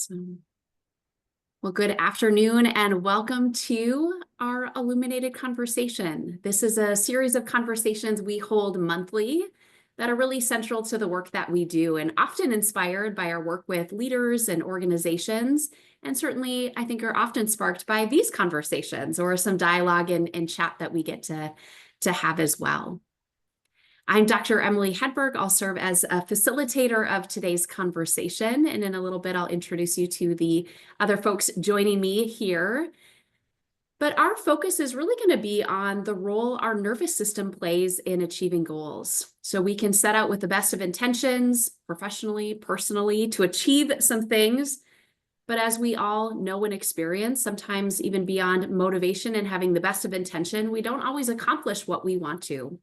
Awesome. Well, good afternoon and welcome to our Illuminated conversation. This is a series of conversations we hold monthly that are really central to the work that we do and often inspired by our work with leaders and organizations. And certainly, I think are often sparked by these conversations or some dialogue and chat that we get to have as well. I'm Dr. Emily Hedberg. I'll serve as a facilitator of today's conversation. And in a little bit, I'll introduce you to the other folks joining me here. But our focus is really going to be on the role our nervous system plays in achieving goals. So we can set out with the best of intentions, professionally, personally, to achieve some things. But as we all know and experience, sometimes even beyond motivation and having the best of intention, we don't always accomplish what we want to.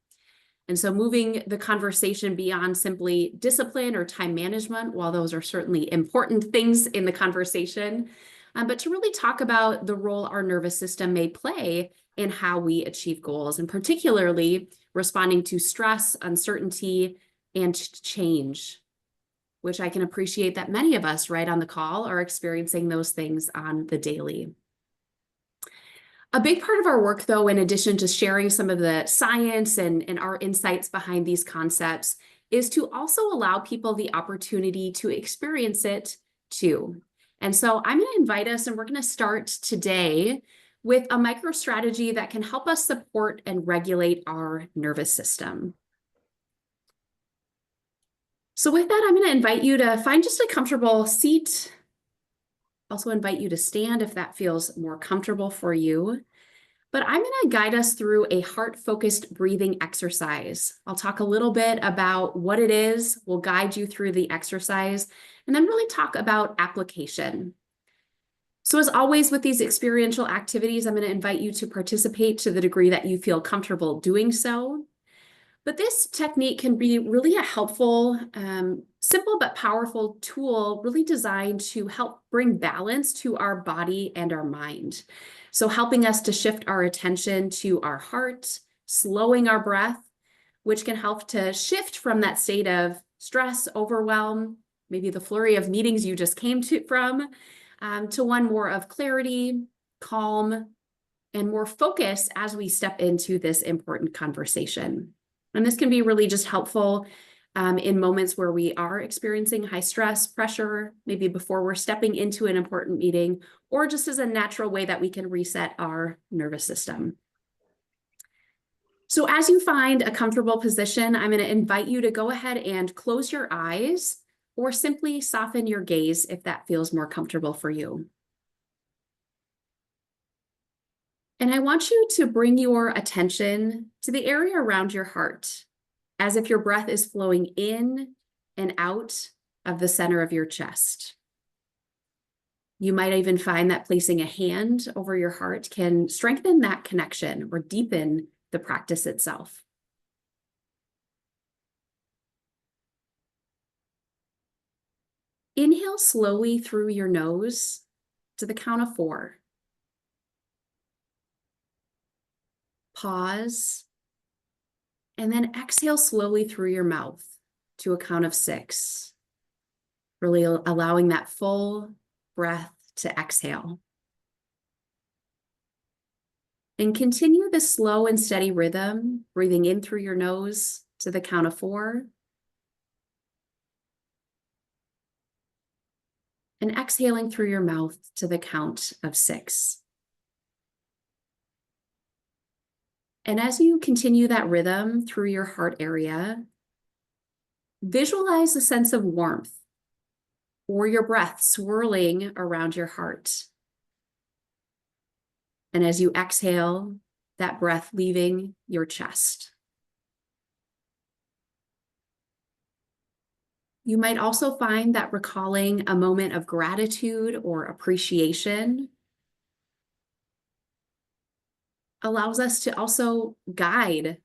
And so moving the conversation beyond simply discipline or time management, while those are certainly important things in the conversation, but to really talk about the role our nervous system may play in how we achieve goals, and particularly responding to stress, uncertainty, and change, which I can appreciate that many of us right on the call are experiencing those things on the daily. A big part of our work, though, in addition to sharing some of the science and our insights behind these concepts, is to also allow people the opportunity to experience it too. And so I'm going to invite us, and we're going to start today with a micro strategy that can help us support and regulate our nervous system. So with that, I'm going to invite you to find just a comfortable seat. Also invite you to stand if that feels more comfortable for you. But I'm going to guide us through a heart-focused breathing exercise. I'll talk a little bit about what it is. We'll guide you through the exercise and then really talk about application. So as always with these experiential activities, I'm going to invite you to participate to the degree that you feel comfortable doing so. But this technique can be really a helpful, simple but powerful tool really designed to help bring balance to our body and our mind. So helping us to shift our attention to our heart, slowing our breath, which can help to shift from that state of stress, overwhelm, maybe the flurry of meetings you just came from, to one more of clarity, calm, and more focus as we step into this important conversation. And this can be really just helpful in moments where we are experiencing high stress, pressure, maybe before we're stepping into an important meeting, or just as a natural way that we can reset our nervous system. So as you find a comfortable position, I'm going to invite you to go ahead and close your eyes or simply soften your gaze if that feels more comfortable for you. And I want you to bring your attention to the area around your heart, as if your breath is flowing in and out of the center of your chest. You might even find that placing a hand over your heart can strengthen that connection or deepen the practice itself. Inhale slowly through your nose to the count of 4. Pause, and then exhale slowly through your mouth to a count of 6, really allowing that full breath to exhale. And continue this slow and steady rhythm, breathing in through your nose to the count of 4, and exhaling through your mouth to the count of 6. And as you continue that rhythm through your heart area, visualize a sense of warmth or your breath swirling around your heart. And as you exhale, that breath leaving your chest. You might also find that recalling a moment of gratitude or appreciation allows us to also guide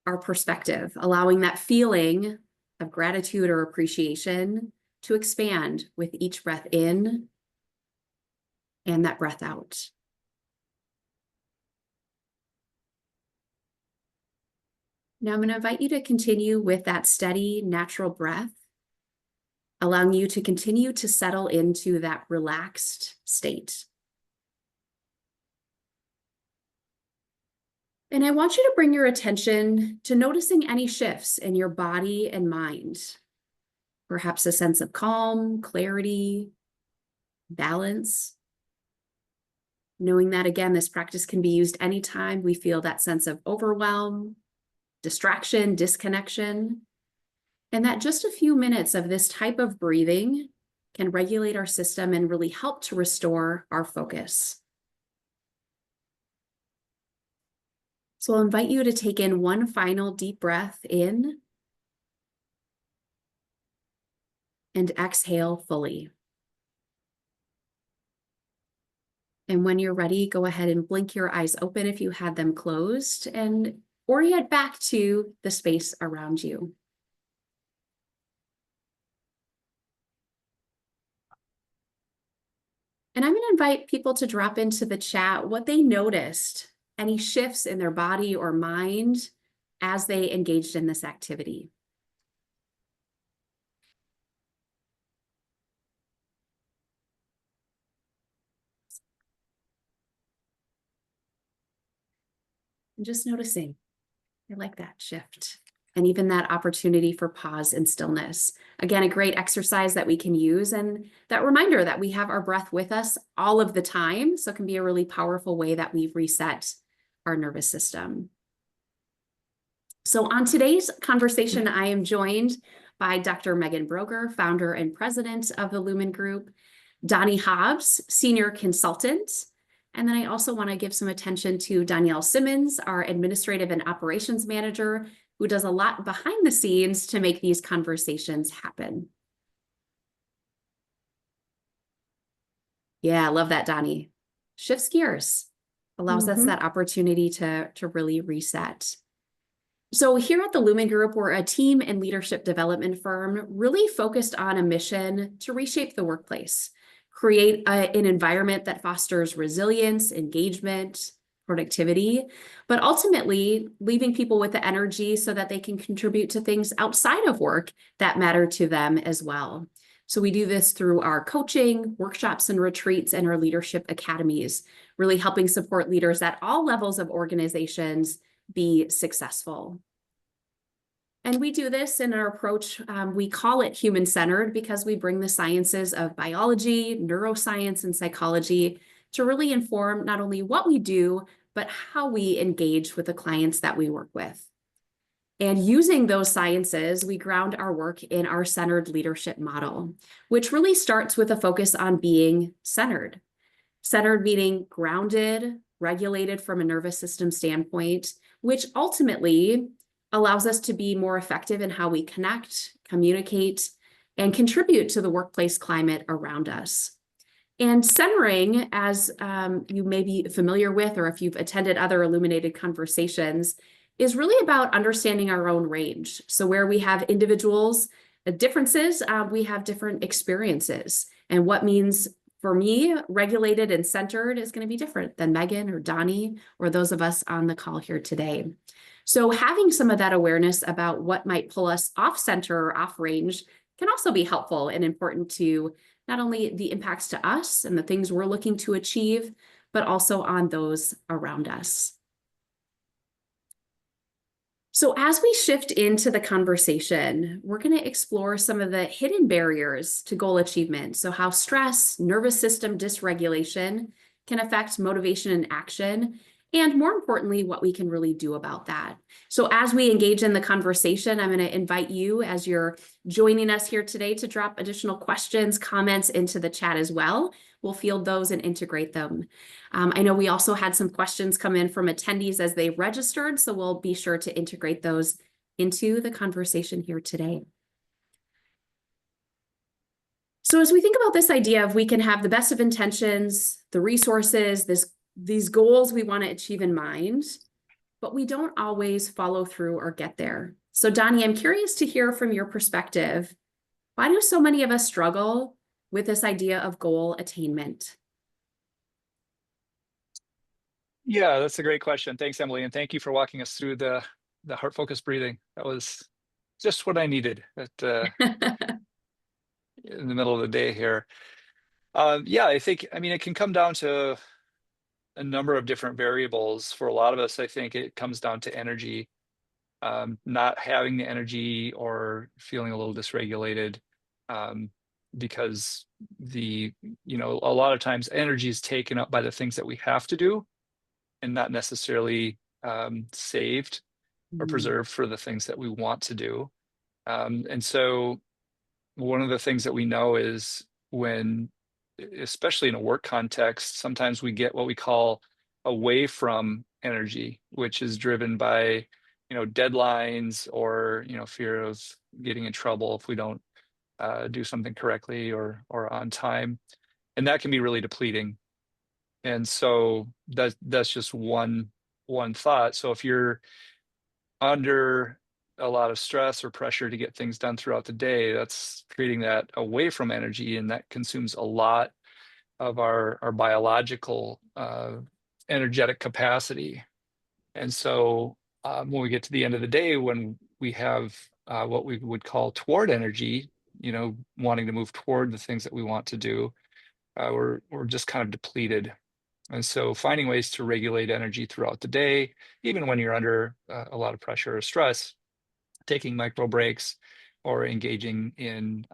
our perspective, allowing that feeling of gratitude or appreciation to expand with each breath in and that breath out. Now I'm going to invite you to continue with that steady, natural breath, allowing you to continue to settle into that relaxed state. And I want you to bring your attention to noticing any shifts in your body and mind. Perhaps a sense of calm, clarity, balance. Knowing that, again, this practice can be used anytime we feel that sense of overwhelm, distraction, disconnection, and that just a few minutes of this type of breathing can regulate our system and really help to restore our focus. So I'll invite you to take in one final deep breath in and exhale fully. And when you're ready, go ahead and blink your eyes open if you had them closed and orient back to the space around you. And I'm going to invite people to drop into the chat what they noticed, any shifts in their body or mind as they engaged in this activity. And just noticing, I like that shift. And even that opportunity for pause and stillness. Again, a great exercise that we can use, and that reminder that we have our breath with us all of the time. So it can be a really powerful way that we reset our nervous system. So on today's conversation, I am joined by Dr. Megan Broger, founder and president of the Lumen Group, Donnie Hobbs, senior consultant. And then I also want to give some attention to Danielle Simmons, our administrative and operations manager, who does a lot behind the scenes to make these conversations happen. Yeah, I love that, Donnie. Shifts gears, allows us that opportunity to really reset. So here at the Lumen Group, we're a team and leadership development firm really focused on a mission to reshape the workplace, create an environment that fosters resilience, engagement, productivity, but ultimately leaving people with the energy so that they can contribute to things outside of work that matter to them as well. So we do this through our coaching, workshops and retreats, and our leadership academies, really helping support leaders at all levels of organizations be successful. And we do this in our approach, we call it human-centered because we bring the sciences of biology, neuroscience, and psychology to really inform not only what we do, but how we engage with the clients that we work with. And using those sciences, we ground our work in our centered leadership model, which really starts with a focus on being centered. Centered meaning grounded, regulated from a nervous system standpoint, which ultimately allows us to be more effective in how we connect, communicate, and contribute to the workplace climate around us. And centering, as you may be familiar with, or if you've attended other Illuminated conversations, is really about understanding our own range. So where we have individuals, differences, we have different experiences. And what means for me, regulated and centered is going to be different than Megan or Donnie or those of us on the call here today. So having some of that awareness about what might pull us off center or off range can also be helpful and important to not only the impacts to us and the things we're looking to achieve, but also on those around us. So as we shift into the conversation, we're going to explore some of the hidden barriers to goal achievement. So how stress, nervous system dysregulation can affect motivation and action, and more importantly, what we can really do about that. So as we engage in the conversation, I'm going to invite you, as you're joining us here today, to drop additional questions, comments into the chat as well. We'll field those and integrate them. I know we also had some questions come in from attendees as they registered, so we'll be sure to integrate those into the conversation here today. So as we think about this idea of we can have the best of intentions, the resources, these goals we want to achieve in mind, but we don't always follow through or get there. So Donnie, I'm curious to hear from your perspective, why do so many of us struggle with this idea of goal attainment? Yeah, that's a great question. Thanks, Emily. And thank you for walking us through the heart focused breathing. That was just what I needed. in the middle of the day here. Yeah, I mean, it can come down to a number of different variables. For a lot of us, I think it comes down to energy, not having the energy or feeling a little dysregulated, because a lot of times energy is taken up by the things that we have to do and not necessarily saved or Mm. preserved for the things that we want to do. And so one of the things that we know is when, especially in a work context, sometimes we get what we call away from energy, which is driven by, deadlines or, fear of getting in trouble if we don't do something correctly or on time. And that can be really depleting. And so that's just one thought. So if you're under a lot of stress or pressure to get things done throughout the day, that's creating that away from energy, and that consumes a lot of our biological energetic capacity. And so when we get to the end of the day, when we have what we would call toward energy, wanting to move toward the things that we want to do, we're just kind of depleted. And so finding ways to regulate energy throughout the day, even when you're under a lot of pressure or stress, taking micro breaks or engaging in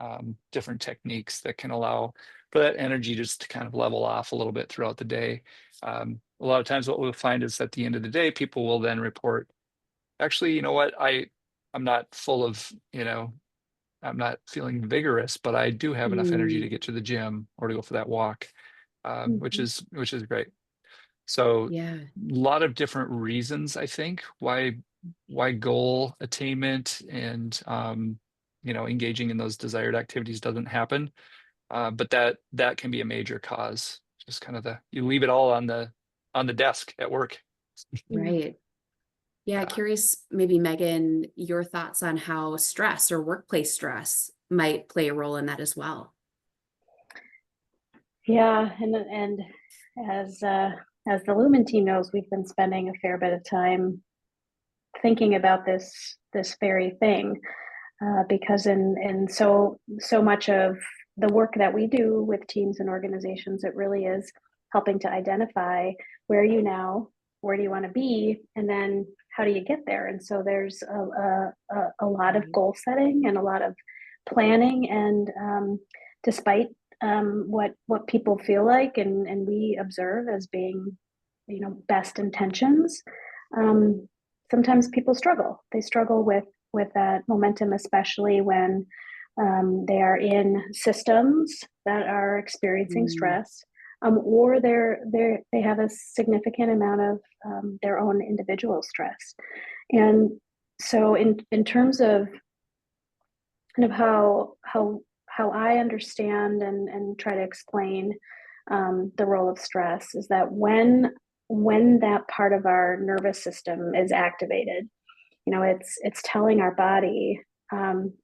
different techniques that can allow for that energy just to kind of level off a little bit throughout the day. A lot of times what we'll find is at the end of the day, people will then report, actually, you know what, I'm not full of, I'm not feeling vigorous, but I do have enough energy Mm. to get to the gym or to go for that walk, which Mhm. is great. So a Yeah. lot of different reasons, I think, why goal attainment and engaging in those desired activities doesn't happen. But that can be a major cause. Just kind of you leave it all on the desk at work. Yeah. Right. Yeah, Yeah. curious, maybe Megan, your thoughts on how stress or workplace stress might play a role in that as well. Yeah, and as the Lumen team knows, we've been spending a fair bit of time thinking about this very thing, because in so much of the work that we do with teams and organizations, it really is helping to identify where are you now, where do you want to be, and then how do you get there. And so there's a lot of goal setting and a lot of planning, and despite what people feel like and we observe as being best intentions, um, sometimes people struggle. They struggle with that momentum, especially when they are in systems that are experiencing Mm. stress, or they have a significant amount of their own individual stress. And so, in terms of kind of how I understand and try to explain the role of stress, is that when that part of our nervous system is activated, it's telling our body,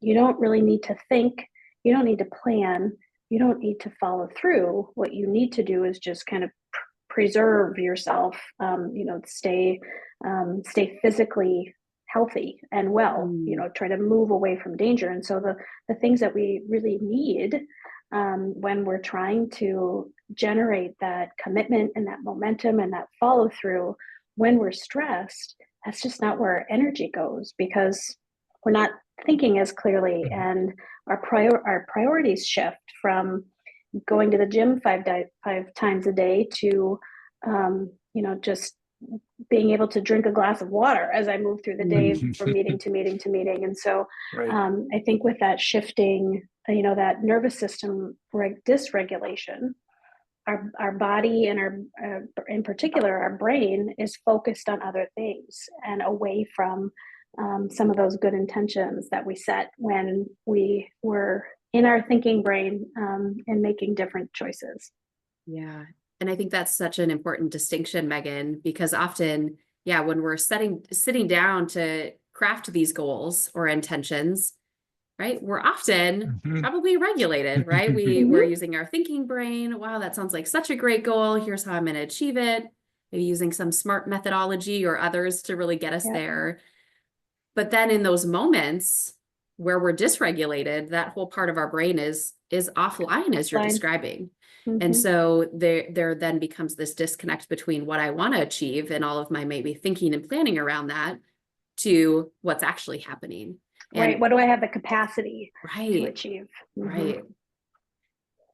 you don't really need to think, you don't need to plan, you don't need to follow through. What you need to do is just kind of preserve yourself, stay physically healthy and well, Mm. try to move away from danger. And so the things that we really need, when we're trying to generate that commitment and that momentum and that follow through when we're stressed, that's just not where our energy goes, because we're not thinking as clearly, Mhm. and our priorities shift from going to the gym five times a day to just being able to drink a glass of water as I move through the day Mm. from meeting to meeting to meeting. And so Right. I think with that shifting, that nervous system dysregulation, our body and in particular, our brain is focused on other things and away from some of those good intentions that we set when we were in our thinking brain, and making different choices. Yeah. And I think that's such an important distinction, Megan, because often, yeah, when we're sitting down to craft these goals or intentions, right, we're often Mhm. probably regulated, right? We're Mm-hmm. using our thinking brain. Wow, that sounds like such a great goal. Here's how I'm going to achieve it. Maybe using some smart methodology or others to really get us Yeah. there. But then in those moments, where we're dysregulated, that whole part of our brain is offline, as you're Fine. describing. Mhm. And so there then becomes this disconnect between what I want to achieve and all of my maybe thinking and planning around that to what's actually happening. Right. And What do I have the capacity to right, achieve? Mhm. right.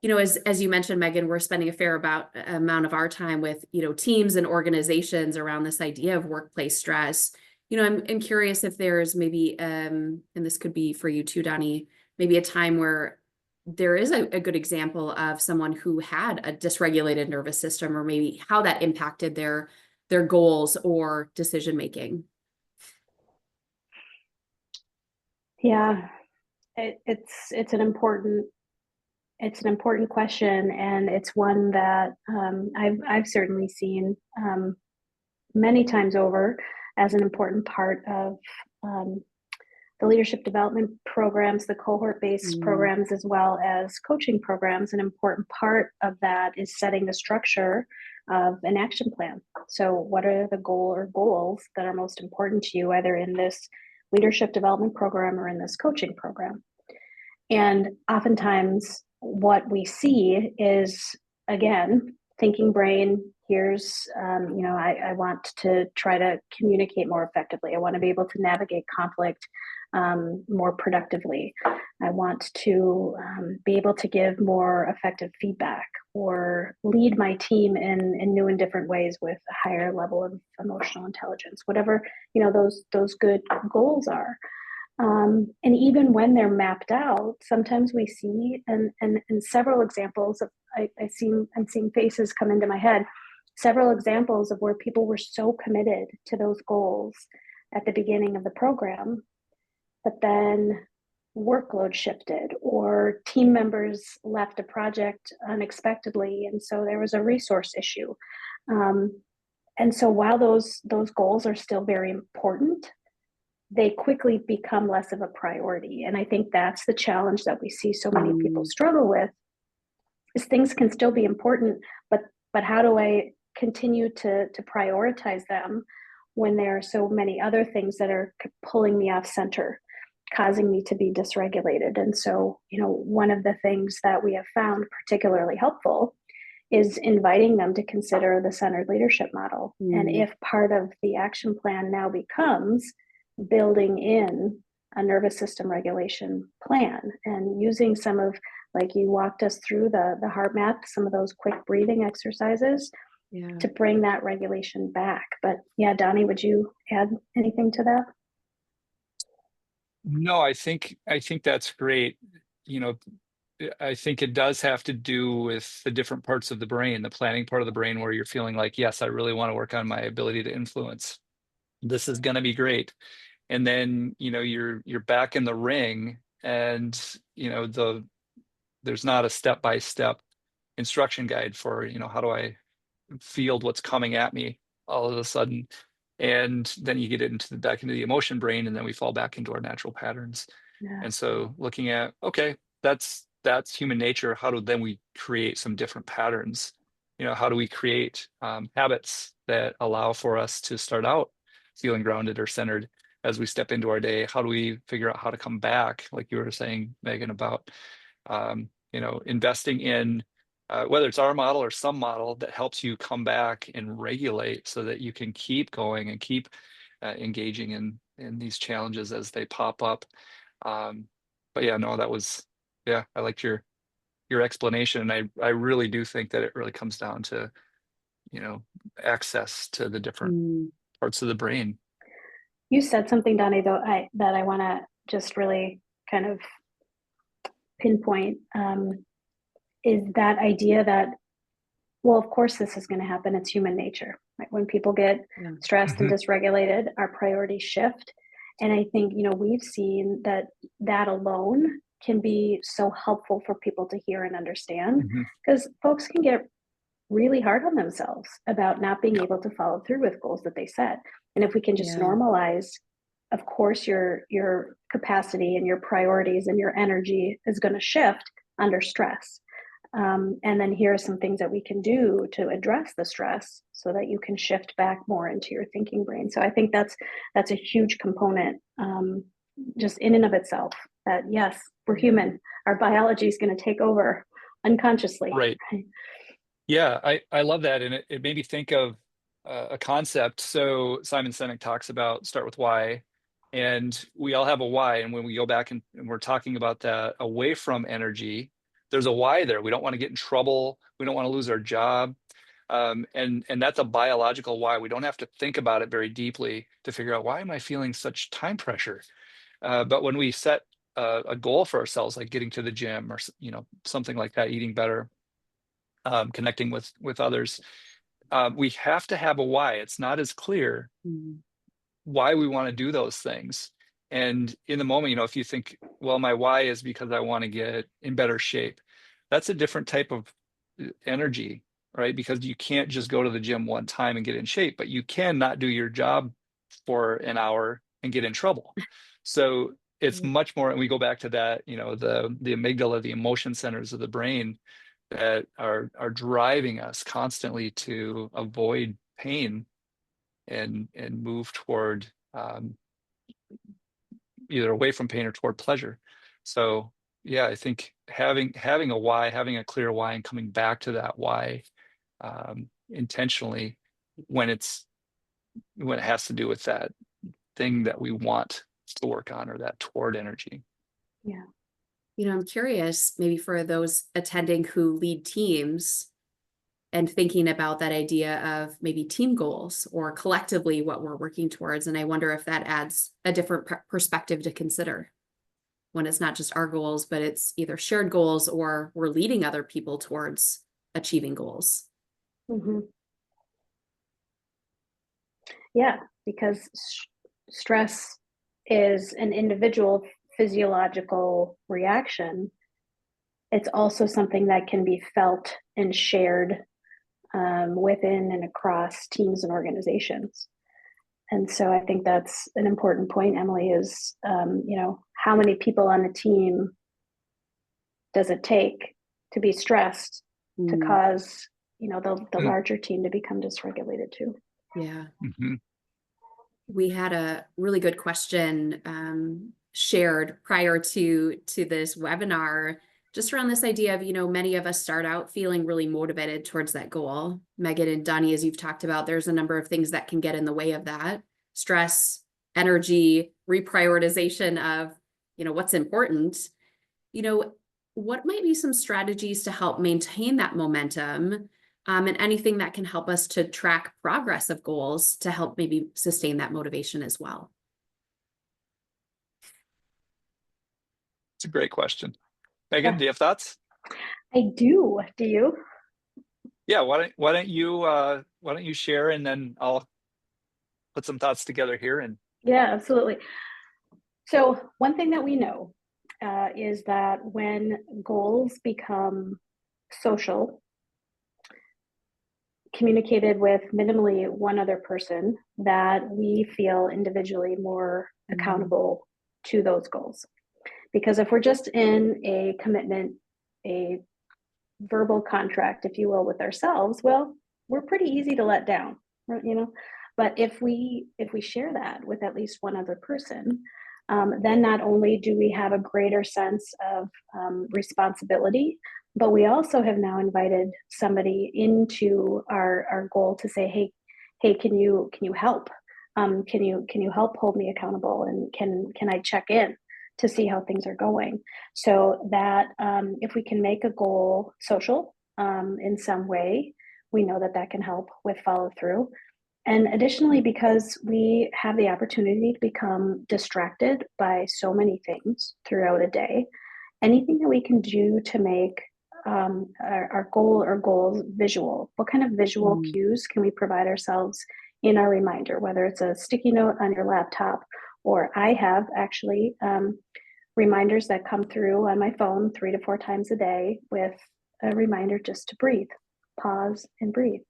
You know, as you mentioned, Megan, we're spending a fair amount of our time with, you know, teams and organizations around this idea of workplace stress. You know, I'm curious if there's maybe, and this could be for you too, Donnie, maybe a time where there is a good example of someone who had a dysregulated nervous system, or maybe how that impacted their goals or decision making. Yeah, it's an important question, and it's one that I've certainly seen many times over as an important part of the leadership development programs, the cohort-based programs, as well as coaching programs. An important part of that is setting the structure of an action plan. So what are the goals that are most important to you, either in this leadership development program or in this coaching program? And oftentimes what we see is, again, thinking brain. Here's, I want to try to communicate more effectively. I want to be able to navigate conflict more productively. I want to be able to give more effective feedback or lead my team in new and different ways with a higher level of emotional intelligence, whatever, those good goals are. And even when they're mapped out, sometimes we see, and several examples of, I'm seeing faces come into my head, several examples of where people were so committed to those goals at the beginning of the program, but then workload shifted or team members left a project unexpectedly, and so there was a resource issue. And so while those goals are still very important, they quickly become less of a priority. And I think that's the challenge that we see so many people struggle with, is things can still be important, but how do I continue to prioritize them when there are so many other things that are pulling me off center, causing me to be dysregulated? And so, one of the things that we have found particularly helpful is inviting them to consider the centered leadership model. And if part of the action plan now becomes building in a nervous system regulation plan and using some of, like you walked us through the heart map, some of those quick breathing exercises to bring that regulation back. But yeah, Donnie, would you add anything to that? No, I think that's great. I think it does have to do with the different parts of the brain, the planning part of the brain, where you're feeling like, yes, I really want to work on my ability to influence. This is going to be great. And then, you're back in the ring, and, there's not a step-by-step instruction guide for, how do I field what's coming at me all of a sudden. And then you get back into the emotion brain, and then we fall back into our natural patterns. Yeah. And so looking at, okay, that's human nature. How do then we create some different patterns? How do we create habits that allow for us to start out feeling grounded or centered as we step into our day? How do we figure out how to come back, like you were saying, Megan, about investing in whether it's our model or some model that helps you come back and regulate so that you can keep going and keep engaging in these challenges as they pop up. But yeah, no, I liked your explanation. And I really do think that it really comes down to, access to the different parts of the brain. You said something, Donnie, though, that I want to just really kind of pinpoint, is that idea that, well, of course this is going to happen. It's human nature, right? When people get stressed and dysregulated, our priorities shift. And I think, we've seen that alone can be so helpful for people to hear and understand, because folks can get really hard on themselves about not being able to follow through with goals that they set. And if we can just normalize, of course, your capacity and your priorities and your energy is going to shift under stress. And then here are some things that we can do to address the stress so that you can shift back more into your thinking brain. So I think that's a huge component, just in and of itself, that yes, we're human. Our biology is going to take over unconsciously. Right. Yeah, I love that. And it made me think of a concept. So Simon Sinek talks about start with why, and we all have a why. And when we go back and we're talking about that away from energy, there's a why there. We don't want to get in trouble. We don't want to lose our job. And that's a biological why. We don't have to think about it very deeply to figure out, why am I feeling such time pressure? But when we set a goal for ourselves, like getting to the gym or something like that, eating better, connecting with others, we have to have a why. It's not as clear why we want to do those things. And in the moment, if you think, well, my why is because I want to get in better shape, that's a different type of energy, right? Because you can't just go to the gym one time and get in shape, but you can not do your job for an hour and get in trouble. So it's much more, and we go back to that, the amygdala, the emotion centers of the brain that are driving us constantly to avoid pain and move toward either away from pain or toward pleasure. So yeah, I think having a why, having a clear why, and coming back to that why intentionally when it has to do with that thing that we want to work on, or that toward energy. Yeah. I'm curious, maybe for those attending who lead teams and thinking about that idea of maybe team goals or collectively what we're working towards. And I wonder if that adds a different perspective to consider when it's not just our goals, but it's either shared goals or we're leading other people towards achieving goals. Mm-hmm. Yeah, because stress is an individual physiological reaction. It's also something that can be felt and shared within and across teams and organizations. And so I think that's an important point, Emily, is, how many people on a team does it take to be stressed to cause, the larger team to become dysregulated too? Yeah. Mm-hmm. We had a really good question shared prior to this webinar, just around this idea of, many of us start out feeling really motivated towards that goal. Megan and Donnie, as you've talked about, there's a number of things that can get in the way of that: stress, energy, reprioritization of, what's important. What might be some strategies to help maintain that momentum, and anything that can help us to track progress of goals to help maybe sustain that motivation as well? It's a great question. Megan, do you have thoughts? I do. Do you? Yeah, why don't you share, and then I'll put some thoughts together here. And yeah, absolutely. So one thing that we know is that when goals become social, communicated with minimally one other person, that we feel individually more accountable to those goals. Because if we're just in a commitment, a verbal contract, if you will, with ourselves, well, we're pretty easy to let down, right? But if we share that with at least one other person, then not only do we have a greater sense of responsibility, but we also have now invited somebody into our goal to say, hey, can you help? Can you help hold me accountable? And can I check in to see how things are going? So that if we can make a goal social in some way, we know that can help with follow through. And additionally, because we have the opportunity to become distracted by so many things throughout a day, anything that we can do to make our goal or goals visual. What kind of visual cues can we provide ourselves in our reminder, whether it's a sticky note on your laptop, or I have actually reminders that come through on my phone 3 to 4 times a day with a reminder just to breathe, pause and breathe.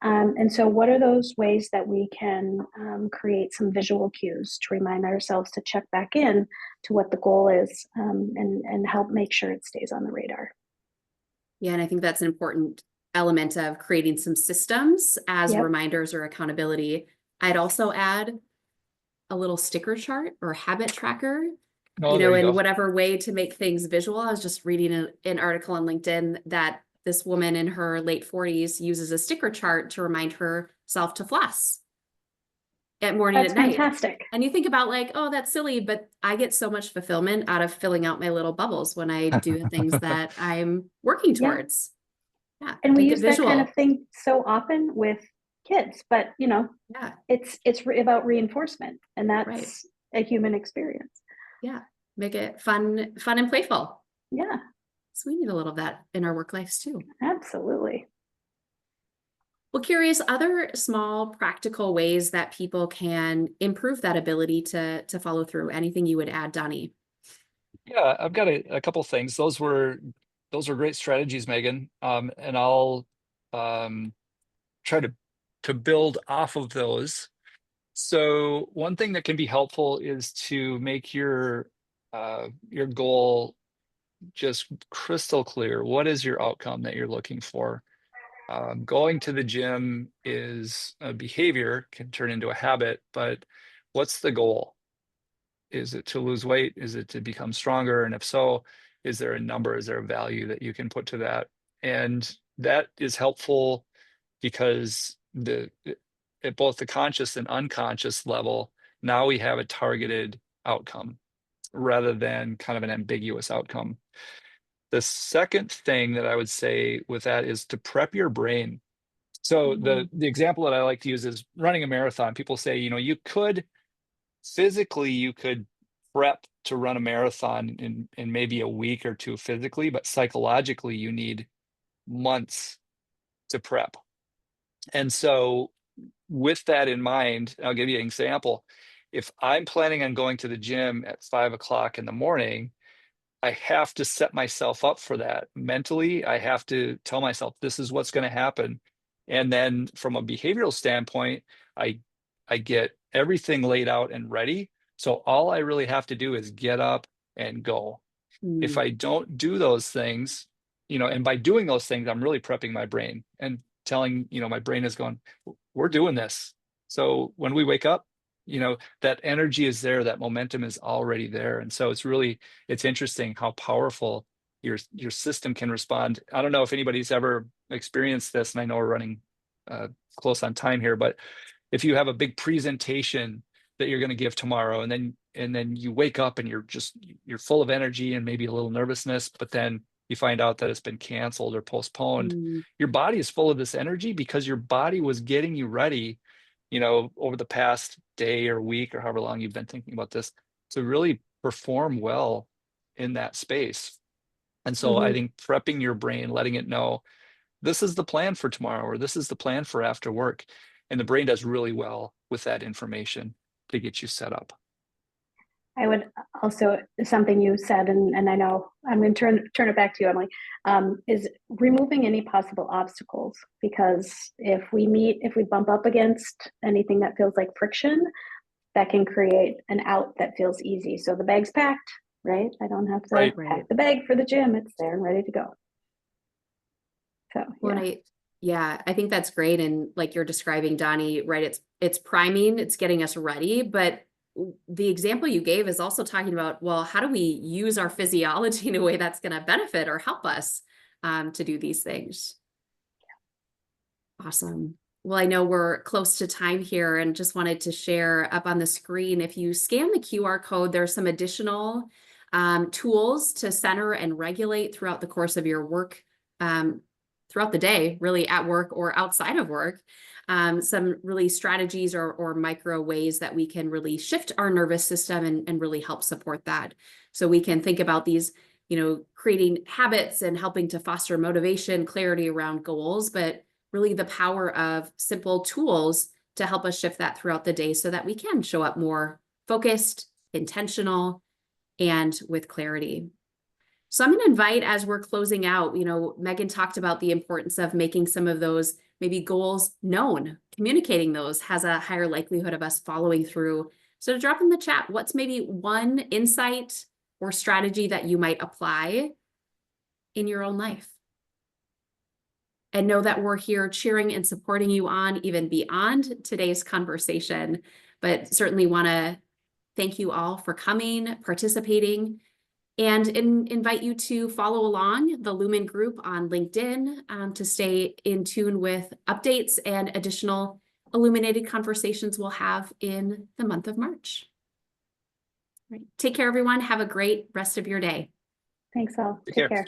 And so what are those ways that we can create some visual cues to remind ourselves to check back in to what the goal is, and help make sure it stays on the radar? Yeah, and I think that's an important element of creating some systems as reminders or accountability. I'd also add a little sticker chart or habit tracker Oh, there you in go. whatever way to make things visual. I was just reading an article on LinkedIn that this woman in her late 40s uses a sticker chart to remind herself to floss at morning, That's at night. fantastic. And you think about like, oh, that's silly, but I get so much fulfillment out of filling out my little bubbles when I do the things that I'm working Yeah. towards. Yeah, And we make it use that kind visual. of thing so often with kids, but Yeah, it's about reinforcement, and right. that's a human experience. Yeah, make it fun and playful. Yeah, So we need a little of that in our work lives too. absolutely. Well, curious, other small practical ways that people can improve that ability to follow through. Anything you would add, Donnie? Yeah, I've got a couple things. Those were great strategies, Megan. And I'll try to build off of those. So one thing that can be helpful is to make your goal just crystal clear. What is your outcome that you're looking for? Going to the gym is a behavior, can turn into a habit, but what's the goal? Is it to lose weight? Is it to become stronger? And if so, is there a number? Is there a value that you can put to that? And that is helpful because at both the conscious and unconscious level, now we have a targeted outcome rather than kind of an ambiguous outcome. The second thing that I would say with that is to prep your brain. So the example that I like to use is running a marathon. People say, you could prep to run a marathon in maybe a week or two physically, but psychologically you need months to prep. And so with that in mind, I'll give you an example. If I'm planning on going to the gym at 5 o'clock in the morning, I have to set myself up for that mentally. I have to tell myself this is what's going to happen. And then from a behavioral standpoint, I get everything laid out and ready. So all I really have to do is get up and go. If I don't do those things, and by doing those things, I'm really prepping my brain and telling, my brain is going, we're doing this. So when we wake up, that energy is there, that momentum is already there. And so it's interesting how powerful your system can respond. I don't know if anybody's ever experienced this, and I know we're running close on time here, but if you have a big presentation that you're going to give tomorrow, and then you wake up and you're full of energy and maybe a little nervousness, but then you find out that it's been canceled or postponed. Your body is full of this energy because your body was getting you ready, over the past day or week or however long you've been thinking about this to really perform well in that space. And so I think prepping your brain, letting it know this is the plan for tomorrow, or this is the plan for after work. And the brain does really well with that information to get you set up. I would also, something you said, and I know I'm going to turn it back to you, Emily, is removing any possible obstacles. Because if we bump up against anything that feels like friction, that can create an out that feels easy. So the bag's packed, right? I don't have to pack the bag for the gym. It's there and ready to go. So, I think that's great. And like you're describing, Donnie, right? It's priming, it's getting us ready, but the example you gave is also talking about, well, how do we use our physiology in a way that's going to benefit or help us to do these things? Awesome. Well, I know we're close to time here and just wanted to share up on the screen. If you scan the QR code, there's some additional tools to center and regulate throughout the course of your work, throughout the day, really at work or outside of work. Some really strategies or micro ways that we can really shift our nervous system and really help support that. So we can think about these, creating habits and helping to foster motivation, clarity around goals, but really the power of simple tools to help us shift that throughout the day so that we can show up more focused, intentional, and with clarity. So I'm going to invite, as we're closing out, Megan talked about the importance of making some of those maybe goals known. Communicating those has a higher likelihood of us following through. So to drop in the chat, what's maybe one insight or strategy that you might apply in your own life? And know that we're here cheering and supporting you on even beyond today's conversation, but certainly want to thank you all for coming, participating, and invite you to follow along the Lumen group on LinkedIn to stay in tune with updates and additional Illuminated conversations we'll have in the month of March. All right. Take care, everyone. Have a great rest of your day. Thanks all. Take Take care. care.